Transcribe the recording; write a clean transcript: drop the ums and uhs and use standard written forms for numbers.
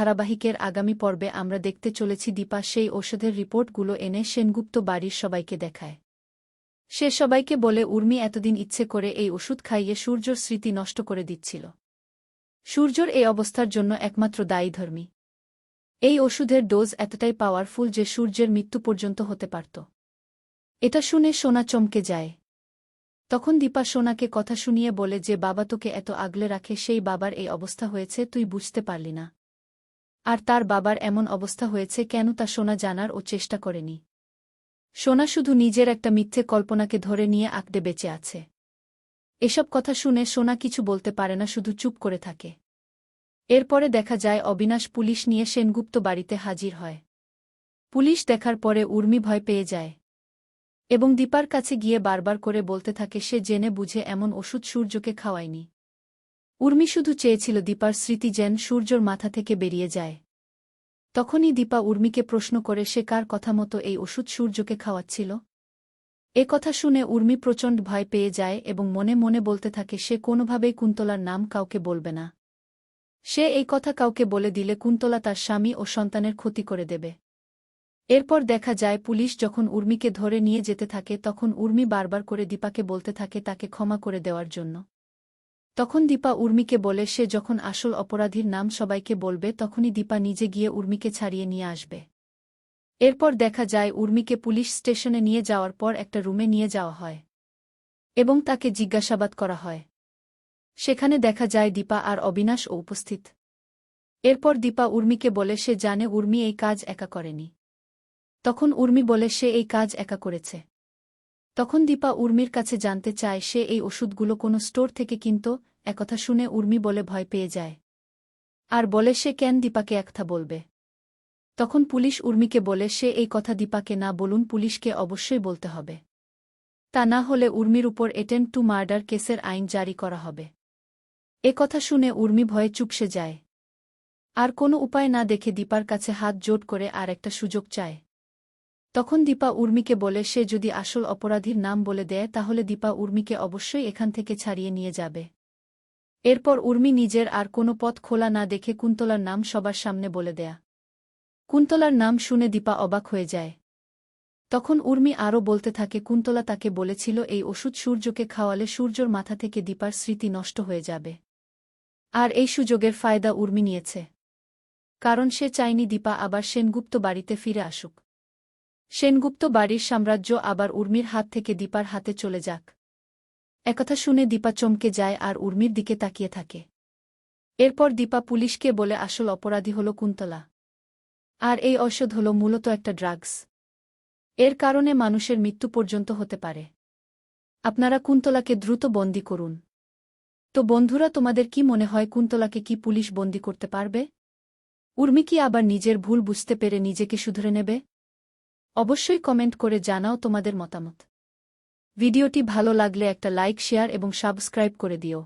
ধারাবাহিকের আগামী পর্বে আমরা দেখতে চলেছি দীপা সেই ওষুধের রিপোর্টগুলো এনে সেনগুপ্ত বাড়ির সবাইকে দেখায়। সে সবাইকে বলে উর্মি এতদিন ইচ্ছে করে এই ওষুধ খাইয়ে সূর্যর স্মৃতি নষ্ট করে দিচ্ছিল। সূর্যর এই অবস্থার জন্য একমাত্র দায়ী ধর্মী। এই ওষুধের ডোজ এতটাই পাওয়ারফুল যে সূর্যের মৃত্যু পর্যন্ত হতে পারত। এটা শুনে সোনা চমকে যায়। তখন দীপা সোনাকে কথা শুনিয়ে বলে যে বাবা তোকে এত আগলে রাখে সেই বাবার এই অবস্থা হয়েছে তুই বুঝতে পারলি না। আর তার বাবার এমন অবস্থা হয়েছে কেন তা সোনা জানার ও চেষ্টা করেনি। সোনা শুধু নিজের একটা মিথ্যে কল্পনাকে ধরে নিয়ে আঁকড়ে বেঁচে আছে। এসব কথা শুনে সোনা কিছু বলতে পারে না, শুধু চুপ করে থাকে। এরপরে দেখা যায় অবিনাশ পুলিশ নিয়ে সেনগুপ্ত বাড়িতে হাজির হয়। পুলিশ দেখার পরে উর্মি ভয় পেয়ে যায় এবং দীপার কাছে গিয়ে বারবার করে বলতে থাকে সে জেনে বুঝে এমন ওষুধ সূর্যকে খাওয়ায়নি। উর্মি শুধু চেয়েছিল দীপার স্মৃতি যেন সূর্যর মাথা থেকে বেরিয়ে যায়। তখনই দীপা উর্মিকে প্রশ্ন করে সে কার কথা মতো এই ওষুধ সূর্যকে খাওয়াচ্ছিল। এ কথা শুনে উর্মি প্রচণ্ড ভয় পেয়ে যায় এবং মনে মনে বলতে থাকে সে কোনোভাবেই কুন্তলার নাম কাউকে বলবে না। সে এই কথা কাউকে বলে দিলে কুন্তলা তার স্বামী ও সন্তানের ক্ষতি করে দেবে। এরপর দেখা যায় পুলিশ যখন উর্মিকে ধরে নিয়ে যেতে থাকে তখন উর্মি বারবার করে দীপাকে বলতে থাকে তাকে ক্ষমা করে দেওয়ার জন্য। তখন দীপা উর্মিকে বলে সে যখন আসল অপরাধীর নাম সবাইকে বলবে তখনই দীপা নিজে গিয়ে উর্মিকে ছাড়িয়ে নিয়ে আসবে। এরপর দেখা যায় উর্মিকে পুলিশ স্টেশনে নিয়ে যাওয়ার পর একটা রুমে নিয়ে যাওয়া হয় এবং তাকে জিজ্ঞাসাবাদ করা হয়। সেখানে দেখা যায় দীপা আর অবিনাশও উপস্থিত। এরপর দীপা উর্মিকে বলে সে জানে উর্মি এই কাজ একা করেনি। তখন উর্মি বলে সে এই কাজ একা করেছে। তখন দীপা উর্মির কাছে জানতে চায় সে এই ওষুধগুলো কোনো স্টোর থেকে কিনত। একথা শুনে উর্মি বলে ভয় পেয়ে যায় আর বলে সে কেন দীপাকে একথা বলবে। তখন পুলিশ উর্মিকে বলে সে এই কথা দীপাকে না বলুন, পুলিশকে অবশ্যই বলতে হবে। তা না হলে উর্মির উপর অ্যাটেম্প্ট টু মার্ডার কেসের আইন জারি করা হবে। এ কথা শুনে উর্মি ভয়ে চুপসে যায় আর কোনো উপায় না দেখে দীপার কাছে হাত জোড় করে আর একটা সুযোগ চায়। তখন দীপা উর্মিকে বলে সে যদি আসল অপরাধীর নাম বলে দেয় তাহলে দীপা উর্মিকে অবশ্যই এখান থেকে ছাড়িয়ে নিয়ে যাবে। এরপর উর্মি নিজের আর কোনো পথ খোলা না দেখে কুন্তলার নাম সবার সামনে বলে দেয়া। কুন্তলার নাম শুনে দীপা অবাক হয়ে যায়। তখন উর্মি আরও বলতে থাকে কুন্তলা তাকে বলেছিল এই ওষুধ সূর্যকে খাওয়ালে সূর্যর মাথা থেকে দীপার স্মৃতি নষ্ট হয়ে যাবে। আর এই সুযোগের ফায়দা উর্মি নিয়েছে, কারণ সে চায়নি দীপা আবার সেনগুপ্ত বাড়িতে ফিরে আসুক। সেনগুপ্ত বাড়ির সাম্রাজ্য আবার উর্মির হাত থেকে দীপার হাতে চলে যাক। একথা শুনে দীপা চমকে যায় আর উর্মির দিকে তাকিয়ে থাকে। এরপর দীপা পুলিশকে বলে আসল অপরাধী হল কুন্তলা আর এই ঔষধ হল মূলত একটা ড্রাগস। এর কারণে মানুষের মৃত্যু পর্যন্ত হতে পারে। আপনারা কুন্তলাকে দ্রুত বন্দী করুন। তো বন্ধুরা, তোমাদের কি মনে হয় কুন্তলাকে কি পুলিশ বন্দী করতে পারবে? উর্মি কি আবার নিজের ভুল বুঝতে পেরে নিজেকে শুধরে নেবে? অবশ্যই কমেন্ট করে জানাও তোমাদের মতামত। ভিডিওটি ভালো লাগলে একটা লাইক, শেয়ার এবং সাবস্ক্রাইব করে দিও।